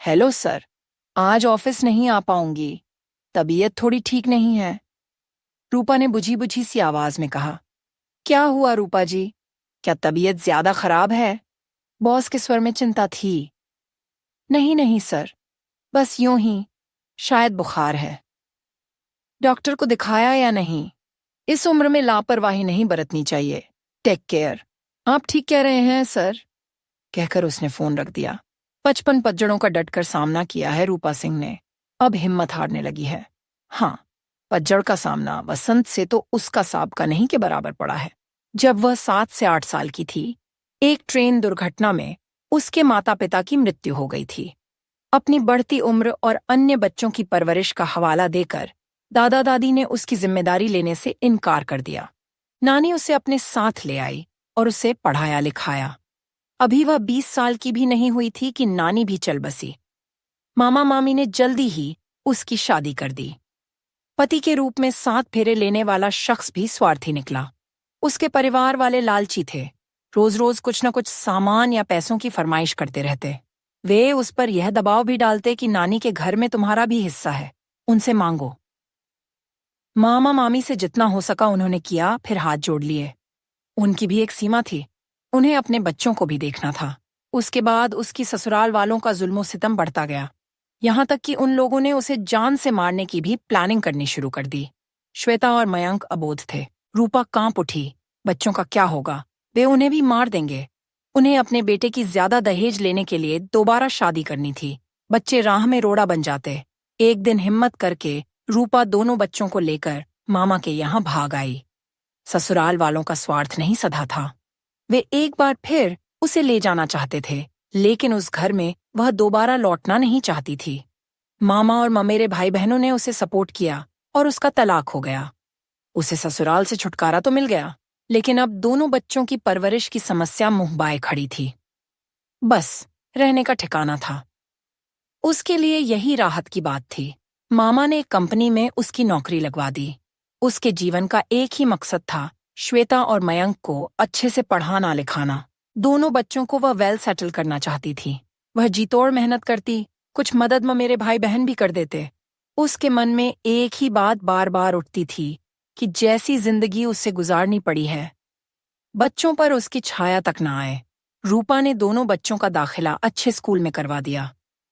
Hello sir. आज office नहीं आ पाऊंगी। तबीयत थोड़ी ठीक नहीं है। रूपा ने बुझी बुझी सी आवाज में कहा। क्या हुआ रूपा जी? क्या तबीयत ज्यादा खराब है? बॉस के स्वर में चिंता थी। नहीं नहीं सर, बस यूं ही, शायद बुखार है। डॉक्टर को दिखाया या नहीं? इस उम्र में लापरवाही नहीं बरतनी चाहिए। Take care. आप ठीक कह रहे हैं सर, कहकर उसने फोन रख दिया। 55 पतझड़ों का डटकर सामना किया है रूपा सिंह ने। अब हिम्मत हारने लगी है। हाँ, पतझड़ का सामना वसंत से तो उसका साबका नहीं के बराबर पड़ा है। जब वह 7 से 8 साल की थी, एक ट्रेन दुर्घटना में उसके माता पिता की मृत्यु हो गई थी। अपनी बढ़ती उम्र और अन्य बच्चों की परवरिश का हवाला देकर दादा दादी ने उसकी जिम्मेदारी लेने से इनकार कर दिया। नानी उसे अपने साथ ले आई और उसे पढ़ाया लिखाया। अभी वह 20 साल की भी नहीं हुई थी कि नानी भी चल बसी। मामा मामी ने जल्दी ही उसकी शादी कर दी। पति के रूप में 7 फेरे लेने वाला शख्स भी स्वार्थी निकला। उसके परिवार वाले लालची थे। रोज रोज कुछ न कुछ सामान या पैसों की फरमाइश करते रहते। वे उस पर यह दबाव भी डालते कि नानी के घर में तुम्हारा भी हिस्सा है, उनसे मांगो। मामा मामी से जितना हो सका उन्होंने किया, फिर हाथ जोड़ लिए। उनकी भी एक सीमा थी। उन्हें अपने बच्चों को भी देखना था। उसके बाद उसकी ससुराल वालों का जुल्मो सितम बढ़ता गया, यहाँ तक कि उन लोगों ने उसे जान से मारने की भी प्लानिंग करनी शुरू कर दी। श्वेता और मयंक अबोध थे। रूपा कांप उठी। बच्चों का क्या होगा? वे उन्हें भी मार देंगे। उन्हें अपने बेटे की ज्यादा दहेज लेने के लिए दोबारा शादी करनी थी। बच्चे राह में रोड़ा बन जाते। एक दिन हिम्मत करके रूपा दोनों बच्चों को लेकर मामा के यहाँ भाग आई। ससुराल वालों का स्वार्थ नहीं सधा था। वे एक बार फिर उसे ले जाना चाहते थे, लेकिन उस घर में वह दोबारा लौटना नहीं चाहती थी। मामा और ममेरे भाई बहनों ने उसे सपोर्ट किया और उसका तलाक हो गया। उसे ससुराल से छुटकारा तो मिल गया, लेकिन अब दोनों बच्चों की परवरिश की समस्या मुंह बाए खड़ी थी। बस रहने का ठिकाना था। उसके लिए यही राहत की बात थी। मामा ने एक कंपनी में उसकी नौकरी लगवा दी। उसके जीवन का एक ही मकसद था, श्वेता और मयंक को अच्छे से पढ़ाना लिखाना। दोनों बच्चों को वह वेल सेटल करना चाहती थी। वह जीतोड़ मेहनत करती, कुछ मदद मेरे भाई बहन भी कर देते। उसके मन में एक ही बात बार बार उठती थी कि जैसी जिंदगी उससे गुजारनी पड़ी है, बच्चों पर उसकी छाया तक न आए। रूपा ने दोनों बच्चों का दाखिला अच्छे स्कूल में करवा दिया।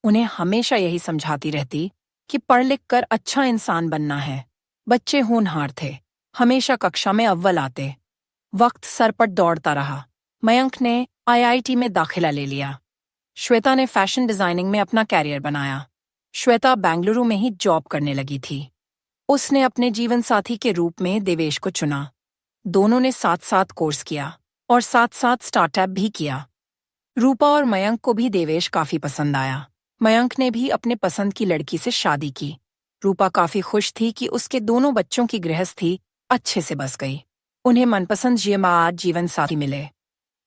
उन्हें हमेशा यही समझाती रहती कि पढ़ लिख कर अच्छा इंसान बनना है। बच्चे होनहार थे, हमेशा कक्षा में अव्वल आते। वक्त सर पर दौड़ता रहा। मयंक ने आईआईटी में दाखिला ले लिया। श्वेता ने फैशन डिजाइनिंग में अपना कैरियर बनाया। श्वेता बेंगलुरु में ही जॉब करने लगी थी। उसने अपने जीवन साथी के रूप में देवेश को चुना। दोनों ने साथ साथ कोर्स किया और साथ साथ स्टार्टअप भी किया। रूपा और मयंक को भी देवेश काफी पसंद आया। मयंक ने भी अपने पसंद की लड़की से शादी की। रूपा काफी खुश थी कि उसके दोनों बच्चों की गृहस्थी अच्छे से बस गई। उन्हें मनपसंद जीवन साथी मिले।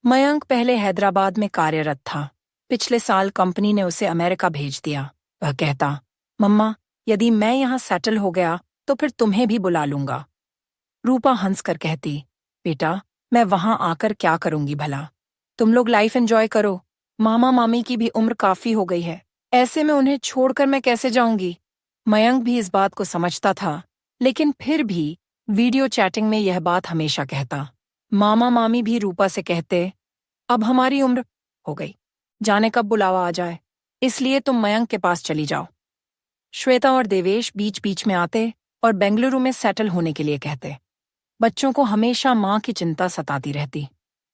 मयंक पहले हैदराबाद में कार्यरत था। पिछले साल कंपनी ने उसे अमेरिका भेज दिया। वह कहता, मम्मा, यदि मैं यहाँ सेटल हो गया तो फिर तुम्हें भी बुला लूंगा। रूपा हंसकर कहती, बेटा, मैं वहां आकर क्या करूंगी भला? तुम लोग लाइफ एंजॉय करो। मामा मामी की भी उम्र काफी हो गई है, ऐसे में उन्हें छोड़कर मैं कैसे जाऊंगी? मयंक भी इस बात को समझता था, लेकिन फिर भी वीडियो चैटिंग में यह बात हमेशा कहता। मामा मामी भी रूपा से कहते, अब हमारी उम्र हो गई, जाने कब बुलावा आ जाए, इसलिए तुम मयंक के पास चली जाओ। श्वेता और देवेश बीच बीच में आते और बेंगलुरु में सेटल होने के लिए कहते। बच्चों को हमेशा माँ की चिंता सताती रहती।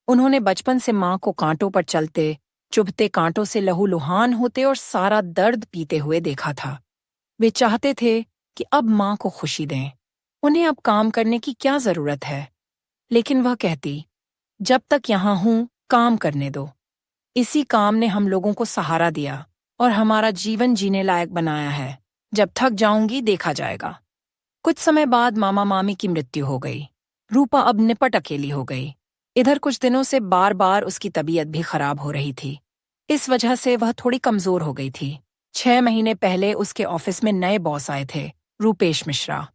उन्होंने बचपन से माँ को कांटों पर चलते, चुभते कांटों से लहूलुहान होते और सारा दर्द पीते हुए देखा था। वे चाहते थे कि अब माँ को खुशी दें। उन्हें अब काम करने की क्या जरूरत है? लेकिन वह कहती, जब तक यहाँ हूं, काम करने दो। इसी काम ने हम लोगों को सहारा दिया और हमारा जीवन जीने लायक बनाया है। जब थक जाऊंगी देखा जाएगा। कुछ समय बाद मामा मामी की मृत्यु हो गई। रूपा अब निपट अकेली हो गई। इधर कुछ दिनों से बार बार उसकी तबीयत भी खराब हो रही थी। इस वजह से वह थोड़ी कमजोर हो गई थी। 6 महीने पहले उसके ऑफिस में नए बॉस आए थे, रूपेश मिश्रा।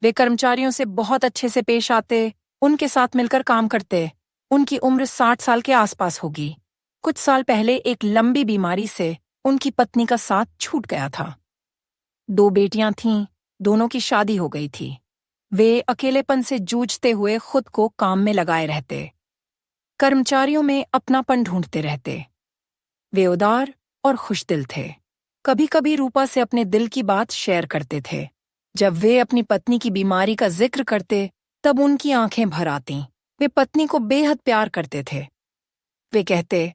वे कर्मचारियों से बहुत अच्छे से पेश आते, उनके साथ मिलकर काम करते। उनकी उम्र 60 साल के आसपास होगी। कुछ साल पहले एक लंबी बीमारी से उनकी पत्नी का साथ छूट गया था। 2 बेटियां थीं, दोनों की शादी हो गई थी। वे अकेलेपन से जूझते हुए खुद को काम में लगाए रहते, कर्मचारियों में अपनापन ढूंढते रहते। वे उदार और खुशदिल थे। कभी कभी रूपा से अपने दिल की बात शेयर करते थे। जब वे अपनी पत्नी की बीमारी का जिक्र करते तब उनकी आंखें भर आतीं। वे पत्नी को बेहद प्यार करते थे। वे कहते,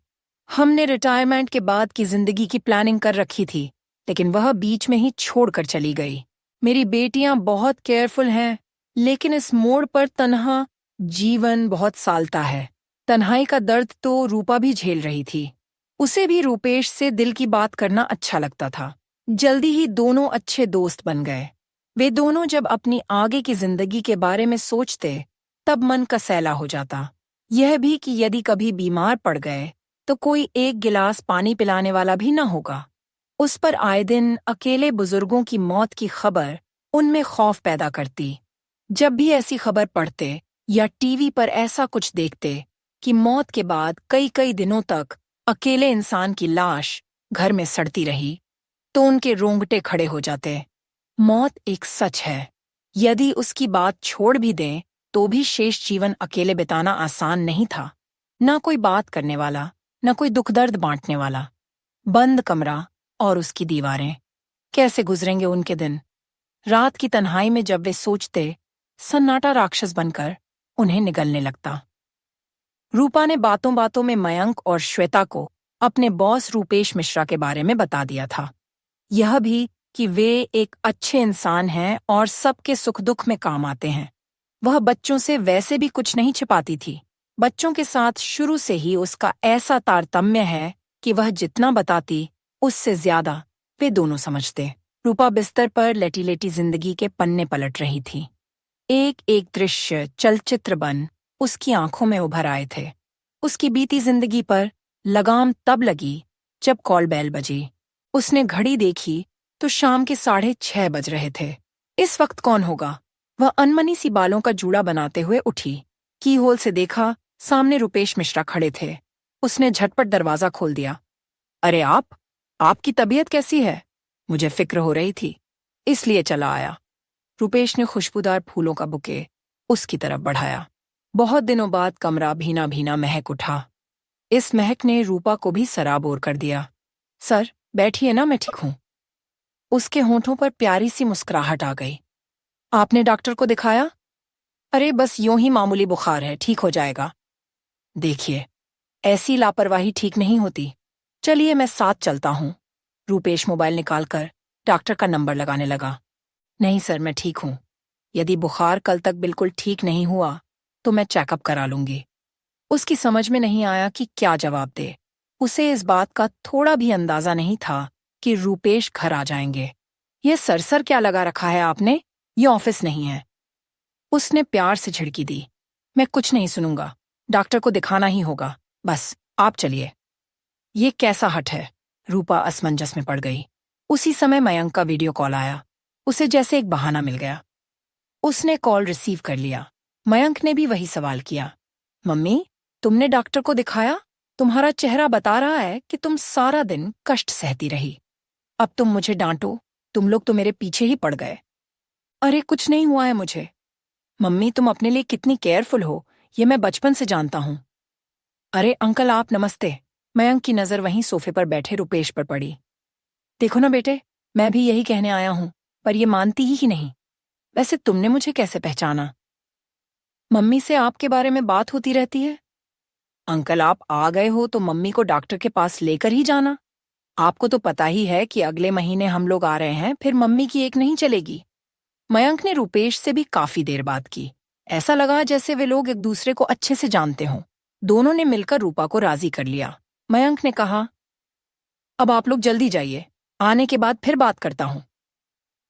हमने रिटायरमेंट के बाद की जिंदगी की प्लानिंग कर रखी थी, लेकिन वह बीच में ही छोड़कर चली गई। मेरी बेटियां बहुत केयरफुल हैं, लेकिन इस मोड़ पर तन्हा जीवन बहुत सालता है। तन्हाई का दर्द तो रूपा भी झेल रही थी। उसे भी रूपेश से दिल की बात करना अच्छा लगता था। जल्दी ही दोनों अच्छे दोस्त बन गए। वे दोनों जब अपनी आगे की जिंदगी के बारे में सोचते तब मन का सैला हो जाता। यह भी कि यदि कभी बीमार पड़ गए तो कोई एक गिलास पानी पिलाने वाला भी न होगा। उस पर आए दिन अकेले बुजुर्गों की मौत की खबर उनमें खौफ पैदा करती। जब भी ऐसी खबर पढ़ते या टीवी पर ऐसा कुछ देखते कि मौत के बाद कई कई दिनों तक अकेले इंसान की लाश घर में सड़ती रही, तो उनके रोंगटे खड़े हो जाते। मौत एक सच है। यदि उसकी बात छोड़ भी दें तो भी शेष जीवन अकेले बिताना आसान नहीं था। न कोई बात करने वाला, न कोई दुख दर्द बांटने वाला। बंद कमरा और उसकी दीवारें। कैसे गुजरेंगे उनके दिन? रात की तन्हाई में जब वे सोचते, सन्नाटा राक्षस बनकर उन्हें निगलने लगता। रूपा ने बातों बातों में मयंक और श्वेता को अपने बॉस रूपेश मिश्रा के बारे में बता दिया था। यह भी कि वे एक अच्छे इंसान हैं और सबके सुख दुख में काम आते हैं। वह बच्चों से वैसे भी कुछ नहीं छिपाती थी। बच्चों के साथ शुरू से ही उसका ऐसा तारतम्य है कि वह जितना बताती उससे ज्यादा वे दोनों समझते। रूपा बिस्तर पर लेटी लेटी जिंदगी के पन्ने पलट रही थी। एक एक दृश्य चलचित्र बन उसकी आंखों में उभर आए थे। उसकी बीती जिंदगी पर लगाम तब लगी जब कॉल बेल बजी। उसने घड़ी देखी तो शाम के 6:30 बज रहे थे। इस वक्त कौन होगा? वह अनमनी सी बालों का जूड़ा बनाते हुए उठी। की होल से देखा, सामने रूपेश मिश्रा खड़े थे। उसने झटपट दरवाजा खोल दिया। अरे आपकी तबीयत कैसी है? मुझे फिक्र हो रही थी, इसलिए चला आया। रूपेश ने खुशबूदार फूलों का बुके उसकी तरफ बढ़ाया। बहुत दिनों बाद कमरा भीना भीना महक उठा। इस महक ने रूपा को भी सराबोर कर दिया। सर, बैठिए ना, मैं ठीक हूं। उसके होंठों पर प्यारी सी मुस्कुराहट आ गई। आपने डॉक्टर को दिखाया? अरे बस यूं ही मामूली बुखार है, ठीक हो जाएगा। देखिए, ऐसी लापरवाही ठीक नहीं होती। चलिए मैं साथ चलता हूं। रूपेश मोबाइल निकालकर डॉक्टर का नंबर लगाने लगा। नहीं सर, मैं ठीक हूं। यदि बुखार कल तक बिल्कुल ठीक नहीं हुआ तो मैं चेकअप करा लूंगी। उसकी समझ में नहीं आया कि क्या जवाब दे। उसे इस बात का थोड़ा भी अंदाजा नहीं था कि रूपेश घर आ जाएंगे। ये सरसर क्या लगा रखा है आपने? ये ऑफिस नहीं है। उसने प्यार से झिड़की दी। मैं कुछ नहीं सुनूंगा, डॉक्टर को दिखाना ही होगा। बस आप चलिए। ये कैसा हट है? रूपा असमंजस में पड़ गई। उसी समय मयंक का वीडियो कॉल आया। उसे जैसे एक बहाना मिल गया। उसने कॉल रिसीव कर लिया। मयंक ने भी वही सवाल किया। मम्मी, तुमने डॉक्टर को दिखाया? तुम्हारा चेहरा बता रहा है कि तुम सारा दिन कष्ट सहती रही। अब तुम मुझे डांटो, तुम लोग तो मेरे पीछे ही पड़ गए। अरे कुछ नहीं हुआ है मुझे। मम्मी, तुम अपने लिए कितनी केयरफुल हो, ये मैं बचपन से जानता हूं। अरे अंकल, आप नमस्ते। मयंक की नजर वहीं सोफे पर बैठे रुपेश पर पड़ी। देखो ना बेटे, मैं भी यही कहने आया हूं, पर ये मानती ही नहीं। वैसे तुमने मुझे कैसे पहचाना? मम्मी से आपके बारे में बात होती रहती है। अंकल, आप आ गए हो तो मम्मी को डॉक्टर के पास लेकर ही जाना। आपको तो पता ही है कि अगले महीने हम लोग आ रहे हैं, फिर मम्मी की एक नहीं चलेगी। मयंक ने रुपेश से भी काफी देर बात की। ऐसा लगा जैसे वे लोग एक दूसरे को अच्छे से जानते हों। दोनों ने मिलकर रूपा को राजी कर लिया। मयंक ने कहा, अब आप लोग जल्दी जाइए, आने के बाद फिर बात करता हूं।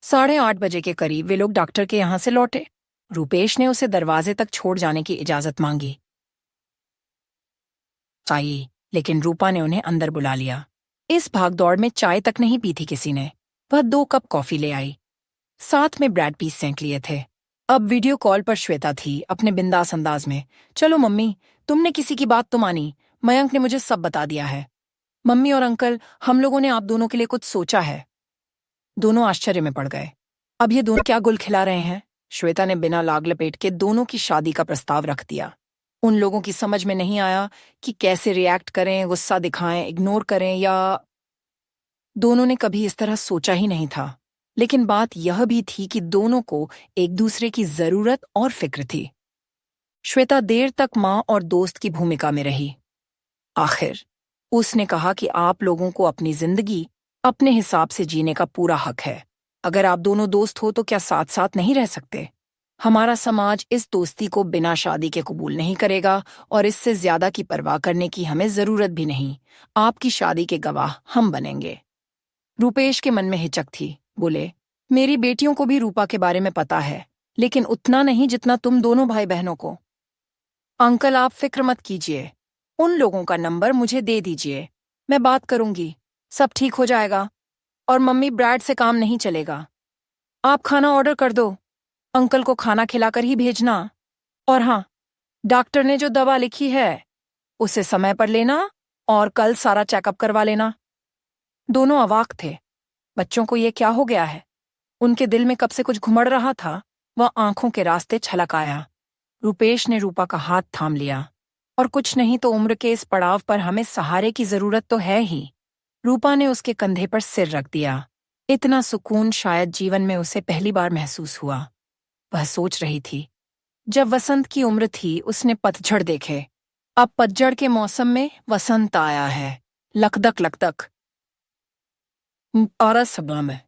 8:30 बजे के करीब वे लोग डॉक्टर के यहां से लौटे। रुपेश ने उसे दरवाजे तक छोड़ जाने की इजाजत मांगी। आई, लेकिन रूपा ने उन्हें अंदर बुला लिया। इस भागदौड़ में चाय तक नहीं पी थी किसी ने। वह 2 कप कॉफी ले आई। साथ में ब्रेड पीस सेंक लिए थे। अब वीडियो कॉल पर श्वेता थी, अपने बिंदास अंदाज में। चलो मम्मी, तुमने किसी की बात तो मानी, मयंक ने मुझे सब बता दिया है। मम्मी और अंकल, हम लोगों ने आप दोनों के लिए कुछ सोचा है। दोनों आश्चर्य में पड़ गए। अब ये दोनों क्या गुल खिला रहे हैं? श्वेता ने बिना लाग लपेट के दोनों की शादी का प्रस्ताव रख दिया। उन लोगों की समझ में नहीं आया कि कैसे रिएक्ट करें, गुस्सा दिखाएं, इग्नोर करें या दोनों ने कभी इस तरह सोचा ही नहीं था। लेकिन बात यह भी थी कि दोनों को एक दूसरे की जरूरत और फिक्र थी। श्वेता देर तक मां और दोस्त की भूमिका में रही। आखिर उसने कहा कि आप लोगों को अपनी जिंदगी अपने हिसाब से जीने का पूरा हक है। अगर आप दोनों दोस्त हो तो क्या साथ साथ नहीं रह सकते? हमारा समाज इस दोस्ती को बिना शादी के कबूल नहीं करेगा और इससे ज्यादा की परवाह करने की हमें जरूरत भी नहीं। आपकी शादी के गवाह हम बनेंगे। रूपेश के मन में हिचक थी। बोले, मेरी बेटियों को भी रूपा के बारे में पता है, लेकिन उतना नहीं जितना तुम दोनों भाई बहनों को। अंकल, आप फिक्र मत कीजिए। उन लोगों का नंबर मुझे दे दीजिए, मैं बात करूंगी, सब ठीक हो जाएगा। और मम्मी, ब्रैड से काम नहीं चलेगा। आप खाना ऑर्डर कर दो, अंकल को खाना खिलाकर ही भेजना। और हाँ, डॉक्टर ने जो दवा लिखी है उसे समय पर लेना और कल सारा चेकअप करवा लेना। दोनों अवाक थे। बच्चों को ये क्या हो गया है? उनके दिल में कब से कुछ घुमड़ रहा था, वह आंखों के रास्ते छलक आया। रूपेश ने रूपा का हाथ थाम लिया। और कुछ नहीं तो उम्र के इस पड़ाव पर हमें सहारे की जरूरत तो है ही। रूपा ने उसके कंधे पर सिर रख दिया। इतना सुकून शायद जीवन में उसे पहली बार महसूस हुआ। वह सोच रही थी, जब वसंत की उम्र थी उसने पतझड़ देखे। अब पतझड़ के मौसम में वसंत आया है। लकदक लकदक और सब में